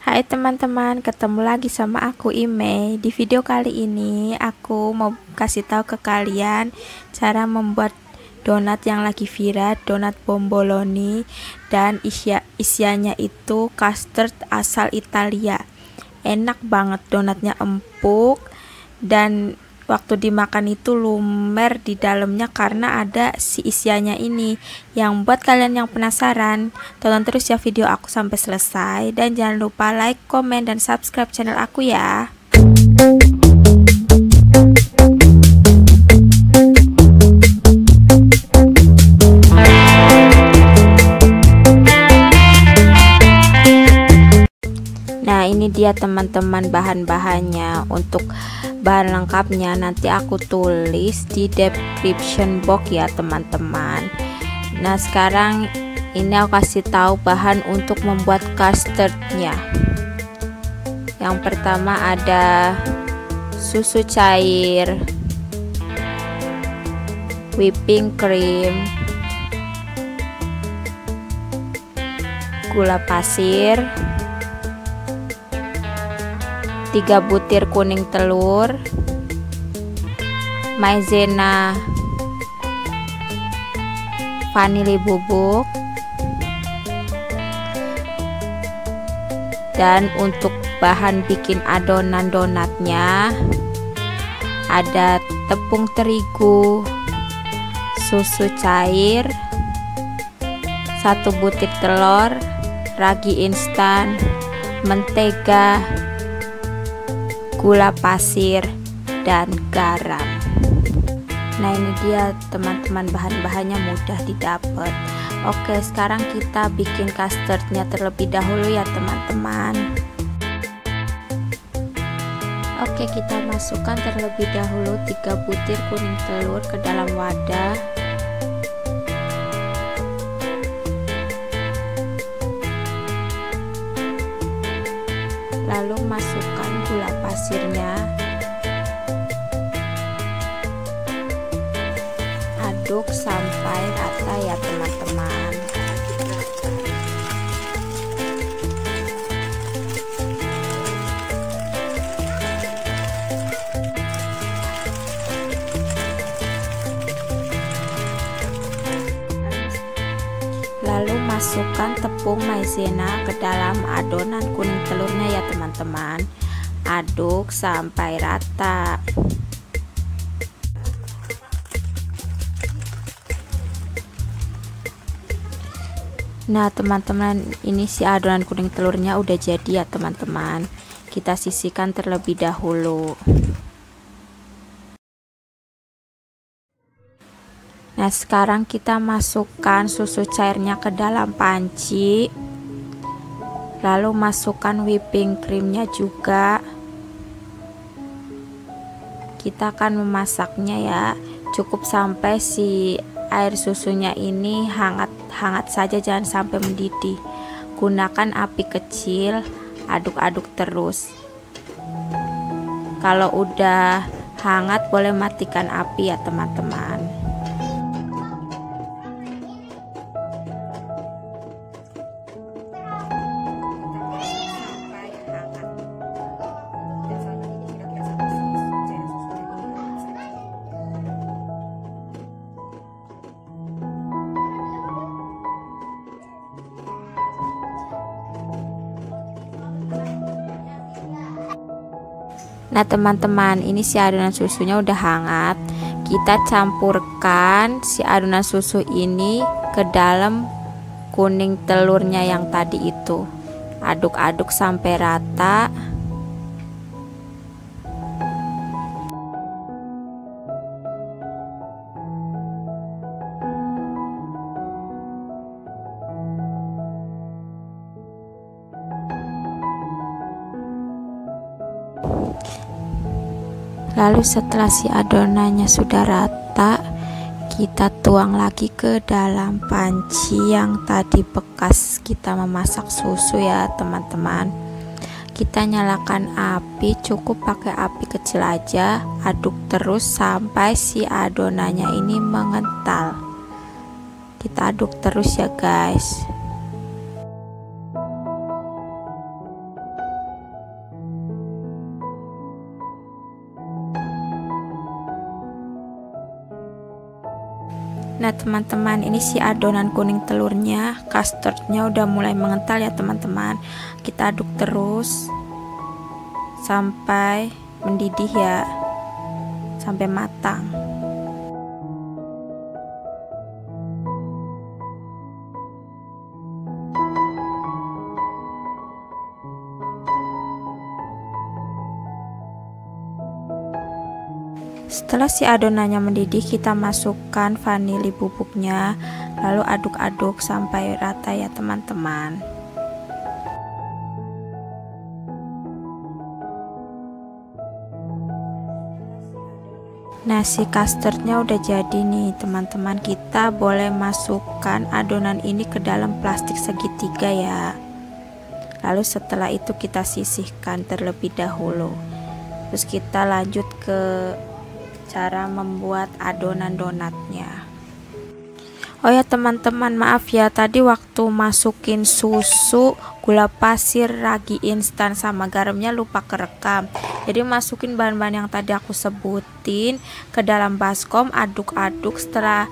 Hai teman-teman, ketemu lagi sama aku Ime. Di video kali ini aku mau kasih tahu ke kalian cara membuat donat yang lagi viral, donat bomboloni, dan isiannya itu custard asal Italia. Enak banget, donatnya empuk dan waktu dimakan itu lumer di dalamnya karena ada si isiannya ini. Yang buat kalian yang penasaran, tonton terus ya video aku sampai selesai dan jangan lupa like, komen, dan subscribe channel aku ya. Nah, ini dia teman-teman bahan-bahannya. Untuk bahan lengkapnya nanti aku tulis di description box ya teman-teman. Nah, sekarang ini aku kasih tahu bahan untuk membuat custardnya. Yang pertama ada susu cair, whipping cream, gula pasir, 3 butir kuning telur, maizena, vanili bubuk, dan untuk bahan bikin adonan donatnya ada tepung terigu, susu cair, 1 butir telur, ragi instan, mentega, gula pasir, dan garam. Nah, ini dia teman-teman, bahan-bahannya mudah didapat. Oke, sekarang kita bikin custardnya terlebih dahulu ya teman-teman. Oke, kita masukkan terlebih dahulu 3 butir kuning telur ke dalam wadah. Lalu masukkan gula pasirnya, aduk sampai rata ya teman-teman. Lalu masukkan tepung maizena ke dalam adonan kuning telurnya ya teman-teman. Aduk sampai rata. Nah teman-teman, ini si adonan kuning telurnya udah jadi ya teman-teman. Kita sisihkan terlebih dahulu. Nah, sekarang kita masukkan susu cairnya ke dalam panci. Lalu masukkan whipping creamnya juga. Kita akan memasaknya ya. Cukup sampai si air susunya ini hangat saja, jangan sampai mendidih. Gunakan api kecil, aduk-aduk terus. Kalau udah hangat boleh matikan api ya teman-teman. Nah teman-teman, ini si adonan susunya udah hangat. Kita campurkan si adonan susu ini ke dalam kuning telurnya yang tadi itu. Aduk-aduk sampai rata. Lalu setelah si adonannya sudah rata, kita tuang lagi ke dalam panci yang tadi bekas kita memasak susu ya teman-teman. Kita nyalakan api, cukup pakai api kecil aja. Aduk terus sampai si adonannya ini mengental. Kita aduk terus ya guys. Nah teman-teman, ini si adonan kuning telurnya, custardnya udah mulai mengental ya teman-teman. Kita aduk terus sampai mendidih ya, sampai matang. Setelah si adonannya mendidih, kita masukkan vanili bubuknya, lalu aduk-aduk sampai rata ya teman-teman. Nah, si custardnya udah jadi nih teman-teman. Kita boleh masukkan adonan ini ke dalam plastik segitiga ya. Lalu setelah itu kita sisihkan terlebih dahulu. Terus kita lanjut ke cara membuat adonan donatnya. Oh ya teman-teman, maaf ya, tadi waktu masukin susu, gula pasir, ragi instan sama garamnya lupa kerekam. Jadi masukin bahan-bahan yang tadi aku sebutin ke dalam baskom, aduk-aduk. Setelah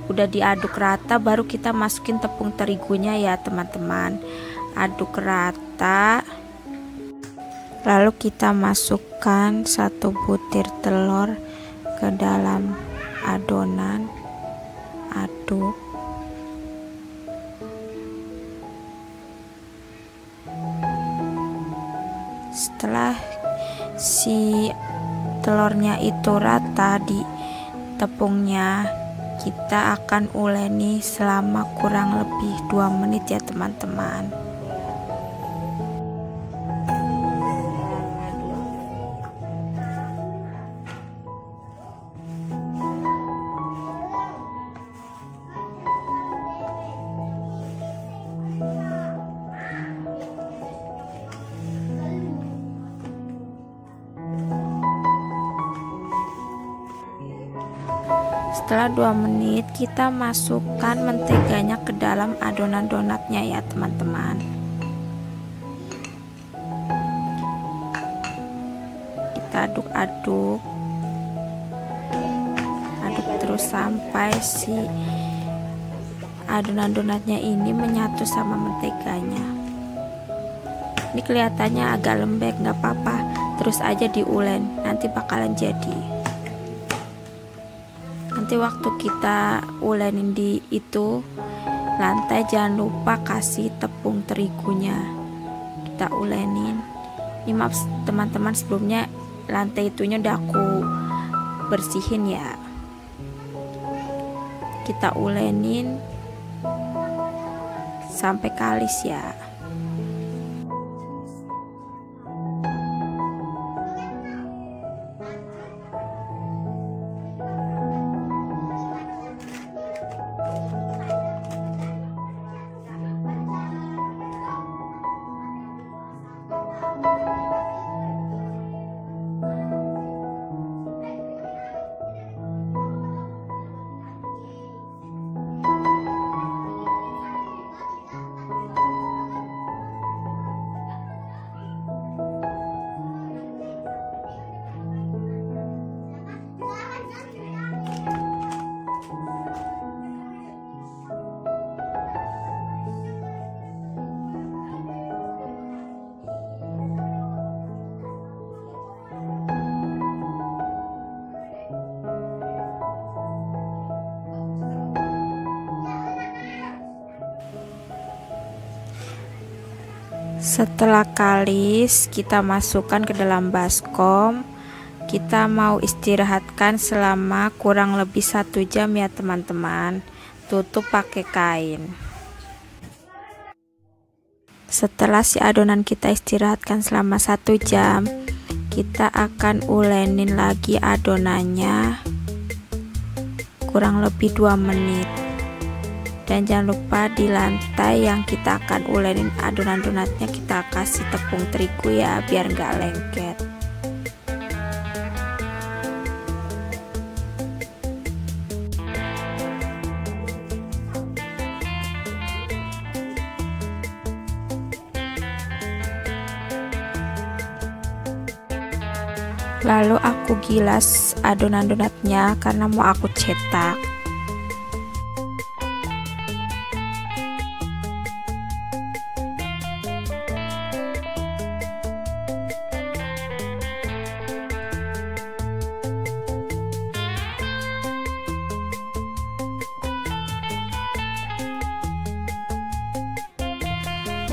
udah diaduk rata, baru kita masukin tepung terigunya ya teman-teman. Aduk rata, lalu kita masukkan 1 butir telur ke dalam adonan, aduk. Setelah si telurnya itu rata di tepungnya, kita akan uleni selama kurang lebih 2 menit ya teman-teman. Setelah 2 menit, kita masukkan menteganya ke dalam adonan donatnya ya teman-teman. Kita aduk-aduk, aduk terus sampai si adonan donatnya ini menyatu sama menteganya. Ini kelihatannya agak lembek, nggak apa-apa, terus aja diulen, nanti bakalan jadi. Nanti waktu kita ulenin di itu lantai, jangan lupa kasih tepung terigunya. Kita ulenin. Ini maaf teman-teman, sebelumnya lantai itunya udah aku bersihin ya. Kita ulenin sampai kalis ya. Setelah kalis, kita masukkan ke dalam baskom. Kita mau istirahatkan selama kurang lebih 1 jam ya teman-teman. Tutup pakai kain. Setelah si adonan kita istirahatkan selama 1 jam, kita akan ulenin lagi adonannya kurang lebih 2 menit. Dan jangan lupa di lantai yang kita akan ulenin adonan donatnya, kita kasih tepung terigu ya, biar nggak lengket. Lalu aku gilas adonan donatnya karena mau aku cetak.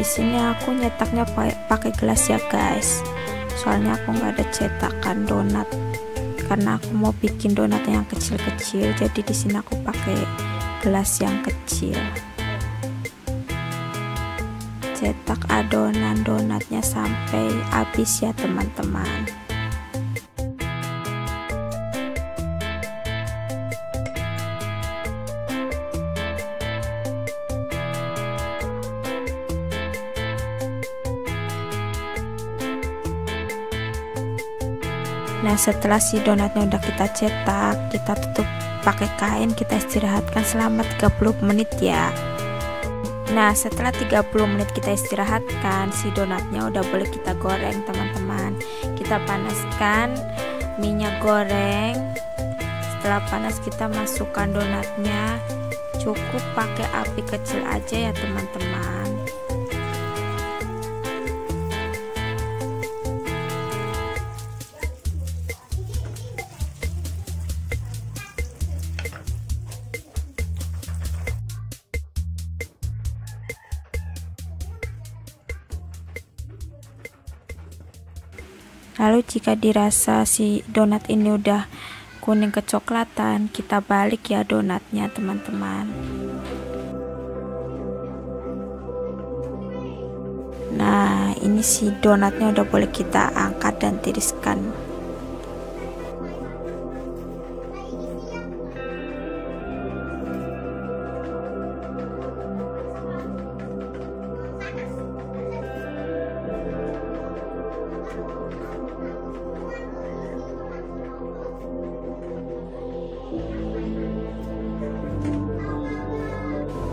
di sini aku nyetaknya pakai gelas ya guys, soalnya aku nggak ada cetakan donat karena aku mau bikin donat yang kecil-kecil, jadi di sini aku pakai gelas yang kecil. Cetak adonan donatnya sampai habis ya teman-teman. Nah, setelah si donatnya udah kita cetak, kita tutup pakai kain, kita istirahatkan selama 30 menit ya. Nah, setelah 30 menit kita istirahatkan, si donatnya udah boleh kita goreng teman-teman. Kita panaskan minyak goreng. Setelah panas kita masukkan donatnya. Cukup pakai api kecil aja ya teman-teman. Lalu jika dirasa si donat ini udah kuning kecoklatan, kita balik ya donatnya teman-teman. Nah, ini si donatnya udah boleh kita angkat dan tiriskan.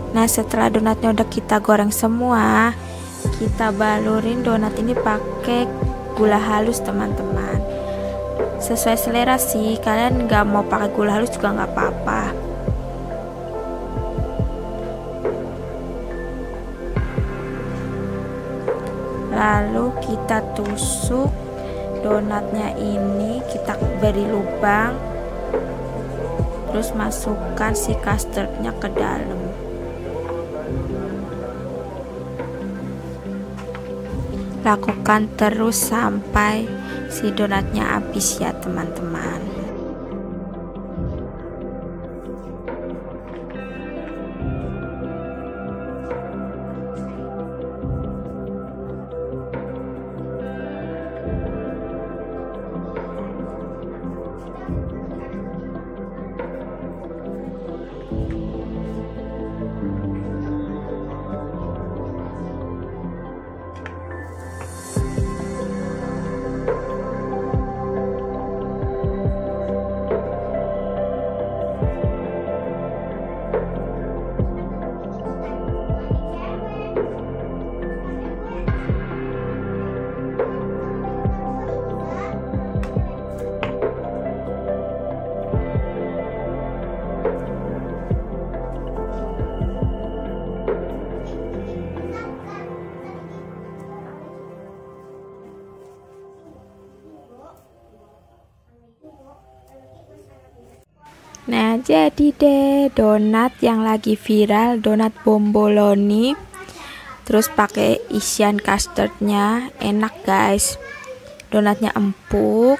Nah, setelah donatnya udah kita goreng semua, kita balurin donat ini pakai gula halus teman-teman. Sesuai selera sih, kalian nggak mau pakai gula halus juga nggak apa-apa. Lalu kita tusuk donatnya ini, kita beri lubang, terus masukkan si custardnya ke dalam. Lakukan terus sampai si donatnya habis ya teman-teman. Nah, jadi deh donat yang lagi viral, donat bomboloni. Terus pakai isian custardnya, enak guys. Donatnya empuk.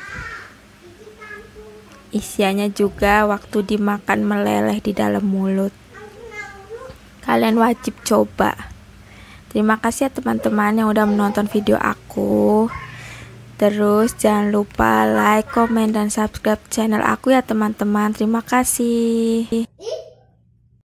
Isiannya juga waktu dimakan meleleh di dalam mulut. Kalian wajib coba. Terima kasih ya teman-teman yang udah menonton video aku. Terus jangan lupa like, komen, dan subscribe channel aku ya teman-teman. Terima kasih.